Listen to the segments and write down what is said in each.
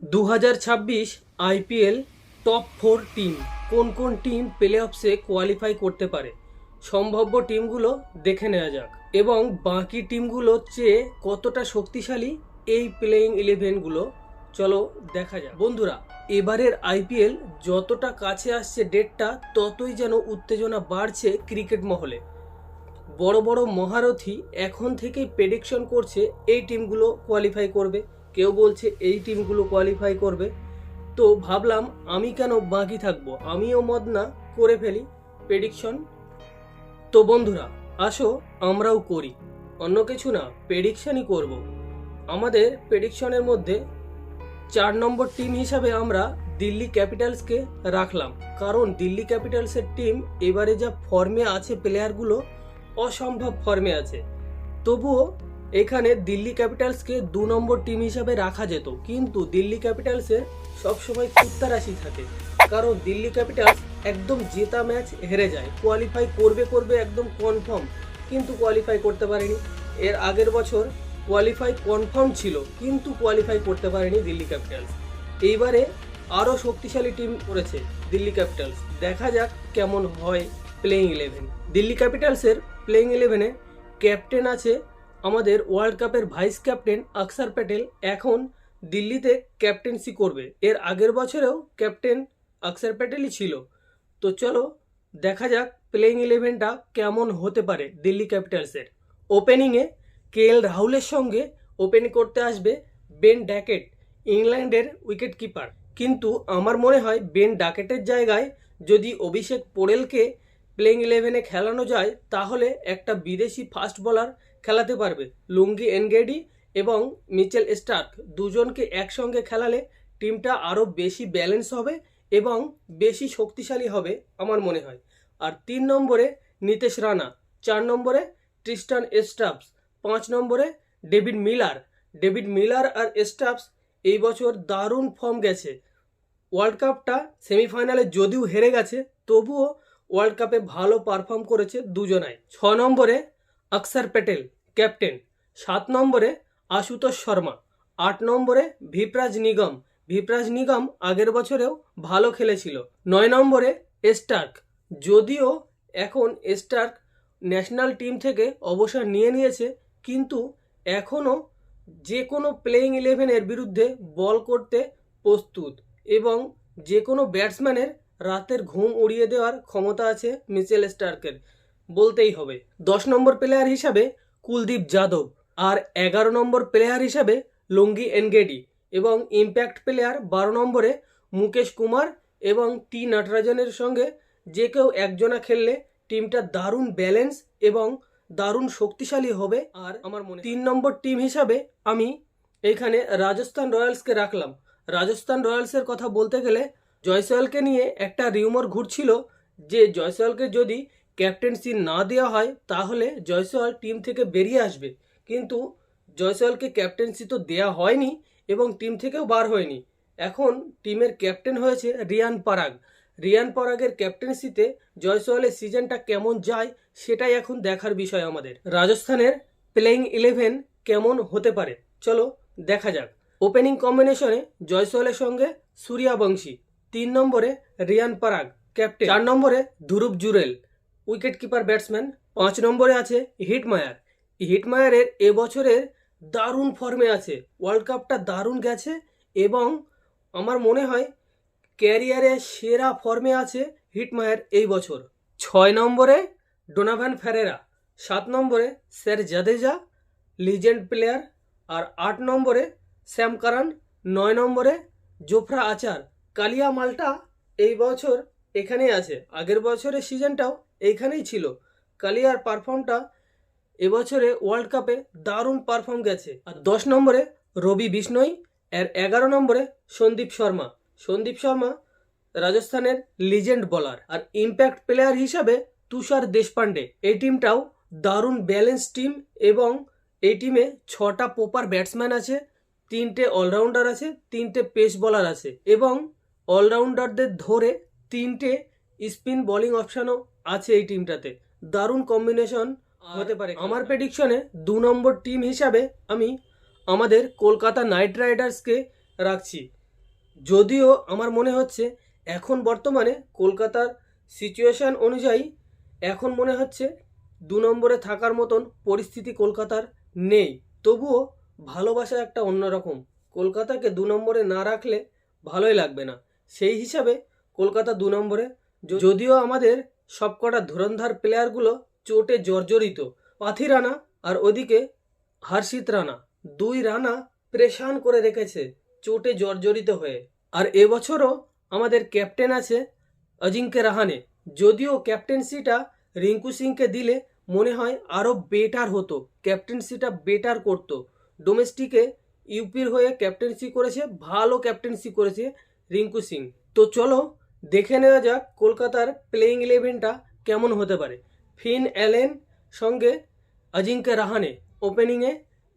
2026 IPL top 4 team কোন কোন team play অফসে qualify করতে পারে, সম্ভাব্য টিমগুলো দেখে নেওয়া যাক এবং বাকি টিমগুলোর চেয়ে কতটা শক্তিশালী এই প্লেইং ইলেভেনগুলো চলো দেখা যাক। বন্ধুরা, এবারের আইপিএল যতটা কাছে আসছে ডেটটা, ততই যেন উত্তেজনা বাড়ছে ক্রিকেট মহলে। বড় বড় মহারথী এখন থেকেই প্রেডিকশন করছে এই টিমগুলো কোয়ালিফাই করবে, কেউ বলছে এই টিমগুলো কোয়ালিফাই করবে। তো ভাবলাম আমি কেন বাকি থাকবো, আমিও মত না করে ফেলি প্রেডিকশন। তো বন্ধুরা, আসো আমরাও করি, অন্য কিছু না, প্রেডিকশনই করব। আমাদের প্রেডিকশনের মধ্যে 4 নম্বর টিম হিসাবে আমরা দিল্লি ক্যাপিটালসকে রাখলাম, কারণ দিল্লি ক্যাপিটালসের টিম এবারে যা ফর্মে আছে, প্লেয়ারগুলো অসম্ভব ফর্মে আছে। তবুও এখানে দিল্লি ক্যাপিটালসকে 2 নম্বর টিম হিসাবে রাখা যেত, কিন্তু দিল্লি ক্যাপিটালসের সবসময় কুত্তা রাশি থাকে, কারণ দিল্লি ক্যাপিটালস একদম জেতা ম্যাচ হেরে যায়, কোয়ালিফাই করবে একদম কনফার্ম, কিন্তু কোয়ালিফাই করতে পারেনি। এর আগের বছর কোয়ালিফাই কনফার্ম ছিল, কিন্তু কোয়ালিফাই করতে পারেনি দিল্লি ক্যাপিটালস। এইবারে আরও শক্তিশালী টিম করেছে দিল্লি ক্যাপিটালস, দেখা যাক কেমন হয় প্লেইং ইলেভেন। দিল্লি ক্যাপিটালসের প্লেইং ইলেভেনে ক্যাপ্টেন আছে আমাদের ওয়ার্ল্ড কাপের ভাইস ক্যাপ্টেন অক্ষর প্যাটেল, এখন দিল্লিতে ক্যাপ্টেন্সি করবে। এর আগের বছরেও ক্যাপ্টেন অক্ষর প্যাটেলই ছিল। তো চলো দেখা যাক প্লেইং ইলেভেনটা কেমন হতে পারে দিল্লি ক্যাপিটালসের। ওপেনিংয়ে কেএল রাহুলের সঙ্গে ওপেনিং করতে আসবে বেন ড্যাকেট, ইংল্যান্ডের উইকেট কিপার। কিন্তু আমার মনে হয় বেন ড্যাকেটের জায়গায় যদি অভিষেক পোড়েলকে প্লেইং ইলেভেনে খেলানো যায়, তাহলে একটা বিদেশি ফাস্ট বোলার খেলাতে পারবে। লুঙ্গি এনগেডি এবং মিচেল স্টার্ক দুজনকে একসঙ্গে খেলালে টিমটা আরও বেশি ব্যালেন্স হবে এবং বেশি শক্তিশালী হবে আমার মনে হয়। আর 3 নম্বরে নিতেশ রানা, 4 নম্বরে ট্রিস্টান স্টাফস, 5 নম্বরে ডেভিড মিলার আর স্টাফস এই বছর দারুণ ফর্ম গেছে। ওয়ার্ল্ড কাপটা সেমিফাইনালে যদিও হেরে গেছে, তবুও ওয়ার্ল্ড কাপে ভালো পারফর্ম করেছে দুজনাই। 6 নম্বরে অক্ষর প্যাটেল ক্যাপ্টেন, 7 নম্বরে আশুতোষ শর্মা, 8 নম্বরে ভিপ্রাজ নিগম আগের বছরেও ভালো খেলেছিল। 9 নম্বরে স্টার্ক, যদিও এখন স্টার্ক ন্যাশনাল টিম থেকে অবসর নিয়ে নিয়েছে, কিন্তু এখনও যে কোনো প্লেইং ইলেভেনের বিরুদ্ধে বল করতে প্রস্তুত এবং যে কোনো ব্যাটসম্যানের রাতের ঘুম উড়িয়ে দেওয়ার ক্ষমতা আছে মিচেল স্টার্কের, বলতেই হবে। 10 নম্বর প্লেয়ার হিসাবে কুলদীপ যাদব, আর 11 নম্বর প্লেয়ার হিসাবে লুঙ্গি এনগেডি, এবং ইম্প্যাক্ট প্লেয়ার 12 নম্বরে মুকেশ কুমার এবং টি নটরাজনের সঙ্গে যে কেউ একজনা খেললে টিমটা দারুণ ব্যালেন্স এবং দারুণ শক্তিশালী হবে। আর আমার মনে 3 নম্বর টিম হিসাবে আমি এইখানে রাজস্থান রয়্যালসকে রাখলাম। রাজস্থান রয়্যালসের কথা বলতে গেলে জয়সওয়ালকে নিয়ে একটা রিউমার ঘুরছিল যে জয়সওয়ালকে যদি ক্যাপ্টেন্সি না দেওয়া হয় তাহলে জয়সওয়াল টিম থেকে বেরিয়ে আসবে, কিন্তু জয়সওয়ালকে ক্যাপ্টেন্সি তো দেওয়া হয়নি এবং টিম থেকেও বার হয়নি। এখন টিমের ক্যাপ্টেন হয়েছে রিয়ান পরাগের ক্যাপ্টেন্সিতে জয়সওয়ালের সিজনটা কেমন যায় সেটাই এখন দেখার বিষয় আমাদের। রাজস্থানের প্লেইং ইলেভেন কেমন হতে পারে চলো দেখা যাক। ওপেনিং কম্বিনেশনে জয়সওয়ালের সঙ্গে সূর্যবংশী, 3 নম্বরে রিয়ান পরাগ ক্যাপ্টেন, 4 নম্বরে ধ্রুব জুরেল উইকেট কিপার ব্যাটসম্যান, 5 নম্বরে আছে হিটমায়ারের এবছরের দারুণ ফর্মে আছে, ওয়ার্ল্ড কাপটা দারুণ গেছে এবং আমার মনে হয় ক্যারিয়ারে সেরা ফর্মে আছে হিটমায়ার এই বছর। 6 নম্বরে ডোনাভান ফেরেরা, 7 নম্বরে শের জাদেজা লিজেন্ড প্লেয়ার, আর 8 নম্বরে স্যাম কারান, 9 নম্বরে জোফরা আচার। কালিয়া মাল্টা এই বছর এখানেই আছে, আগের বছরের সিজনটাও এইখানেই ছিল। কালিয়ার পারফর্মটা এবছরে ওয়ার্ল্ড কাপে দারুণ পারফর্ম গেছে। আর 10 নম্বরে রবি বিষ্ণই, আর 11 নম্বরে সন্দীপ শর্মা রাজস্থানের লিজেন্ড বোলার। আর ইম্প্যাক্ট প্লেয়ার হিসাবে তুষার দেশপান্ডে। এই টিমটাও দারুণ ব্যালেন্স টিম এবং এই টিমে 6টা প্রপার ব্যাটসম্যান আছে, 3টে অলরাউন্ডার আছে, 3টে পেস বোলার আছে এবং অলরাউন্ডারদের ধরে 3টে স্পিন বোলিং অপশানও আছে এই টিমটাতে। দারুণ কম্বিনেশন হতে পারে। আমার প্রেডিকশনে 2 নম্বর টিম হিসাবে আমি আমাদের কলকাতা নাইট রাইডার্সকে রাখছি। যদিও আমার মনে হচ্ছে এখন বর্তমানে কলকাতার সিচুয়েশান অনুযায়ী এখন মনে হচ্ছে 2 নম্বরে থাকার মতন পরিস্থিতি কলকাতার নেই। তবুও ভালোবাসা একটা অন্যরকম। কলকাতাকে 2 নম্বরে না রাখলে ভালোই লাগবে না। সেই হিসাবে কলকাতা 2 নম্বরে। যদিও আমাদের সবকটা ধুরন্ধর প্লেয়ারগুলো চোটে জর্জরিত। পাথি রানা আর ওদিকে হর্ষিত রানা, 2 রানা প্রেশান করে রেখেছে চোটে জর্জরিত হয়ে। আর এবছরও আমাদের ক্যাপ্টেন আছে অজিঙ্ক্য রাহানে। যদিও ক্যাপ্টেন্সিটা রিঙ্কু সিংকে দিলে মনে হয় আরও বেটার হতো, ক্যাপ্টেন্সিটা বেটার করতো। ডোমেস্টিকে ইউপির হয়ে ক্যাপ্টেন্সি করেছে, ভালো ক্যাপ্টেন্সি করেছে রিঙ্কু সিং। তো চলো দেখে নেওয়া যাক কলকাতার প্লেইং 11টা কেমন হতে পারে। ফিন অ্যালেন সঙ্গে অজিঙ্ক্য রাহানে ওপেনিংয়ে।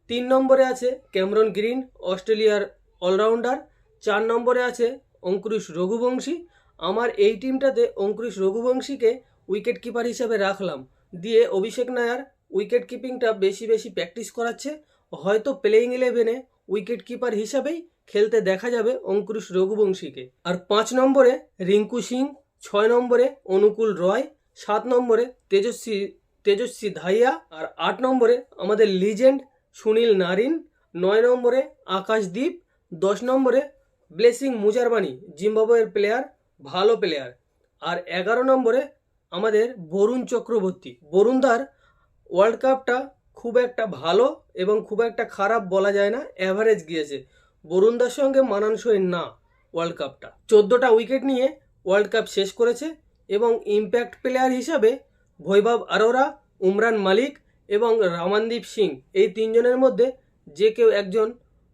3 নম্বরে আছে ক্যামেরন গ্রিন, অস্ট্রেলিয়ার অলরাউন্ডার। 4 নম্বরে আছে অঙ্কুরিশ রঘুবংশী। আমার এই টিমটাতে অঙ্কুরিশ রঘুবংশীকে উইকেট কিপার হিসেবে রাখলাম, দিয়ে অভিষেক নায়ার উইকেট কিপিংটা বেশি বেশি প্র্যাকটিস করাচ্ছে। হয়তো প্লেইং 11-এ উইকেট কিপার হিসাবেই খেলতে দেখা যাবে অঙ্কুরিশ রঘুবংশীকে। আর 5 নম্বরে রিঙ্কু সিং, 6 নম্বরে অনুকূল রয়, 7 নম্বরে তেজস্বী ধাইয়া, আর 8 নম্বরে আমাদের লিজেন্ড সুনীল নারিন, 9 নম্বরে আকাশদীপ, 10 নম্বরে ব্লেসিং মুজারবানি, জিম্বাবুয়ের প্লেয়ার, ভালো প্লেয়ার। আর 11 নম্বরে আমাদের বরুণ চক্রবর্তী। বরুণদার ওয়ার্ল্ড কাপটা খুব একটা ভালো এবং খুব একটা খারাপ বলা যায় না, অ্যাভারেজ গিয়েছে। বরুণদার সঙ্গে মানানসই না ওয়ার্ল্ড কাপটা। 14টা উইকেট নিয়ে ওয়ার্ল্ড কাপ শেষ করেছে এবং ইম্প্যাক্ট প্লেয়ার হিসাবে বৈভব আরোরা, উমরান মালিক এবং রমনদীপ সিং, এই 3জনের মধ্যে যে কেউ একজন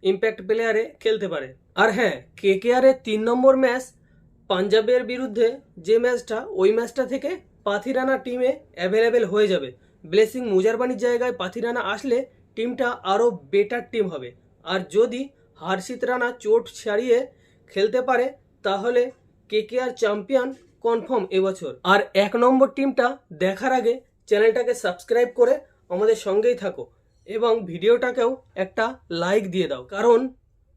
ইম্প্যাক্ট প্লেয়ারে খেলতে পারে। আর হ্যাঁ, কেকেআরের 3 নম্বর ম্যাচ পাঞ্জাবের বিরুদ্ধে যে ম্যাচটা, ওই ম্যাচটা থেকে পাথি রানা টিমে অ্যাভেলেবেল হয়ে যাবে। ব্লেসিং মুজারবানির জায়গায় পাথি রানা আসলে টিমটা আরও বেটার টিম হবে। আর যদি হর্ষিত রানা চোট ছাড়িয়ে খেলতে পারে তাহলে কেকেআর চ্যাম্পিয়ন কনফার্ম এবছর। আর 1 নম্বর টিমটা দেখার আগে চ্যানেলটাকে সাবস্ক্রাইব করে আমাদের সঙ্গেই থাকো এবং ভিডিওটাকেও একটা লাইক দিয়ে দাও, কারণ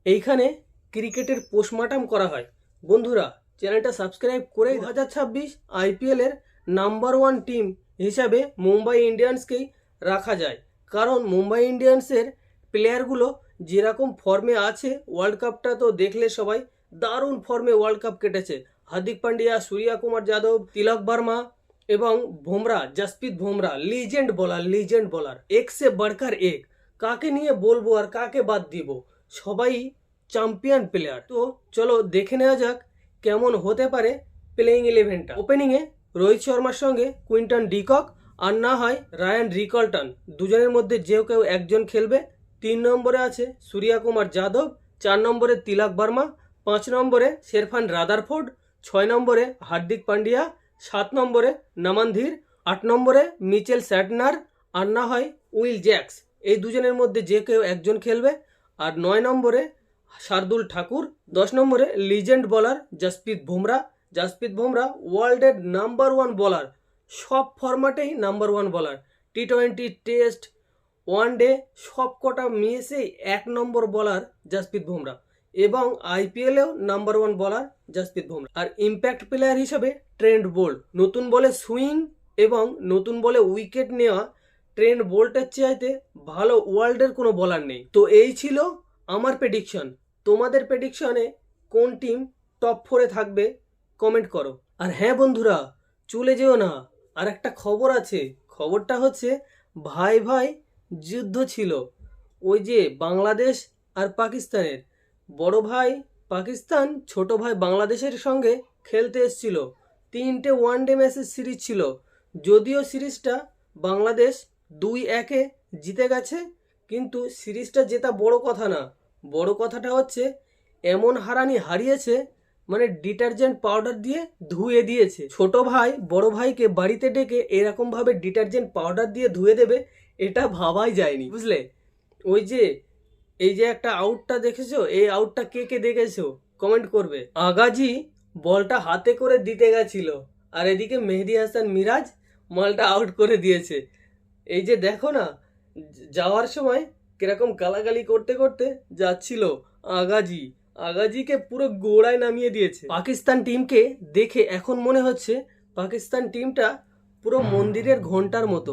এইখানে ক্রিকেটের পোস্টমর্টম করা হয়। বন্ধুরা, চ্যানেলটা সাবস্ক্রাইব করে 2026 আইপিএলের নাম্বার 1 টিম হিসাবে মুম্বাই ইন্ডিয়ান্সকেই রাখা যায়, কারণ মুম্বাই ইন্ডিয়ান্সের প্লেয়ারগুলো যেরকম ফর্মে আছে, ওয়ার্ল্ড কাপটা তো দেখলে সবাই, দারুণ ফর্মে ওয়ার্ল্ড কাপ কেটেছে। হার্দিক পান্ডিয়া, সূর্য কুমার যাদব, তিলক বর্মা এবং বুমরা, জসপ্রীত বুমরা, লিজেন্ড বলার, এক সে বড়কর এক। কাকে নিয়ে বলবো আর কাকে বাদ দিব, সবাই চ্যাম্পিয়ন প্লেয়ার। তো চলো দেখে নেওয়া যাক কেমন হতে পারে প্লেইং 11টা। ওপেনিংয়ে রোহিত শর্মার সঙ্গে কুইন্টন ডিকক, আর না হয় রায়ান রিকলটন, দুজনের মধ্যে যে কেউ একজন খেলবে। 3 নম্বরে আছে সূর্য কুমার যাদব, 4 নম্বরে তিলক বর্মা, 5 নম্বরে শেরফান রাদারফোর্ড, 6 নম্বরে হার্দিক পান্ডিয়া, 7 নম্বরে নমন ধীর, 8 নম্বরে মিচেল স্যাটনার, আর না হয় উইল জ্যাক্স। এই দুজনের মধ্যে যে কেউ একজন খেলবে। আর 9 নম্বরে শার্দুল ঠাকুর, 10 নম্বরে লিজেন্ড বলার জসপ্রীত বুমরা ওয়ার্ল্ডের নাম্বার 1 বলার, সব ফরম্যাটেই নাম্বার 1 বলার। টি20, টেস্ট, ওয়ানডে সব কটা মিসেই 1 নম্বর বলার জসপ্রীত বুমরা, এবং আইপিএলেও নাম্বার 1 বলার জসপ্রীত বুমরা। আর ইম্প্যাক্ট প্লেয়ার হিসাবে ট্রেন্ট বোল্ট, নতুন বলে সুইং এবং নতুন বলে উইকেট নেওয়া ট্রেন্ট বোল্টের চাইতে ভালো ওয়ার্ল্ডের কোনো বলার নেই। তো এই ছিল আমার প্রেডিকশন। তোমাদের প্রেডিকশনে কোন টিম টপ 4-এ থাকবে কমেন্ট করো। আর হ্যাঁ বন্ধুরা, চলে যেও না, আর একটা খবর আছে। খবরটা হচ্ছে ভাই ভাই যুদ্ধ ছিল, ওই যে বাংলাদেশ আর পাকিস্তানের। বড় ভাই পাকিস্তান ছোট ভাই বাংলাদেশের সঙ্গে খেলতে এসেছিল। 3টে ওয়ানডে ম্যাচের সিরিজ ছিল। যদিও সিরিজটা বাংলাদেশ 2-1-এ জিতে গেছে, কিন্তু সিরিজটা জেতা বড় কথা না। বড় কথাটা হচ্ছে এমন হারানি হারিয়েছে, মানে ডিটারজেন্ট পাউডার দিয়ে ধুয়ে দিয়েছে। ছোট ভাই বড় ভাইকে বাড়িতে ডেকে এরকমভাবে ডিটারজেন্ট পাউডার দিয়ে ধুয়ে দেবে, এটা ভাবাই যায়নি, বুঝলে। ওই যে এই যে একটা আউটটা দেখেছো, এই আউটটা কে কে দেখেছো কমেন্ট করবে। আগাজি বলটা হাতে করে দিতে গেছিল, আর এদিকে মেহেদি হাসান মিরাজ মালটা আউট করে দিয়েছে। এই যে দেখো না, যাওয়ার সময় কিরকম গালাগালি করতে করতে যাচ্ছিল আগাজি, আগাজিকে পুরো গোড়ায় নামিয়ে দিয়েছে। পাকিস্তান টিমকে দেখে এখন মনে হচ্ছে পাকিস্তান টিমটা পুরো মন্দিরের ঘন্টার মতো,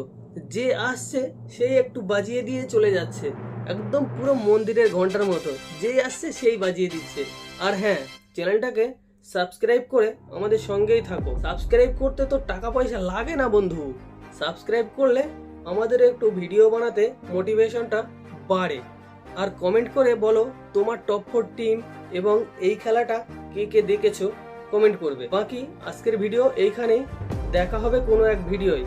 যে আসছে সেই একটু বাজিয়ে দিয়ে চলে যাচ্ছে, একদম পুরো মন্দিরের ঘন্টার মতো, যেই আসছে সেই বাজিয়ে দিচ্ছে। আর হ্যাঁ, চ্যানেলটাকে সাবস্ক্রাইব করে আমাদের সঙ্গেই থাকো। সাবস্ক্রাইব করতে তো টাকা পয়সা লাগে না বন্ধু, সাবস্ক্রাইব করলে আমাদের একটু ভিডিও বানাতে মোটিভেশনটা বাড়ে। আর কমেন্ট করে বলো তোমার টপ 4 টিম এবং এই খেলাটা কে কে দেখেছো, কমেন্ট করবে। বাকি আজকের ভিডিও এইখানেই, দেখা হবে কোনো এক ভিডিওয়।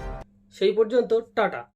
সেই পর্যন্ত টাটা।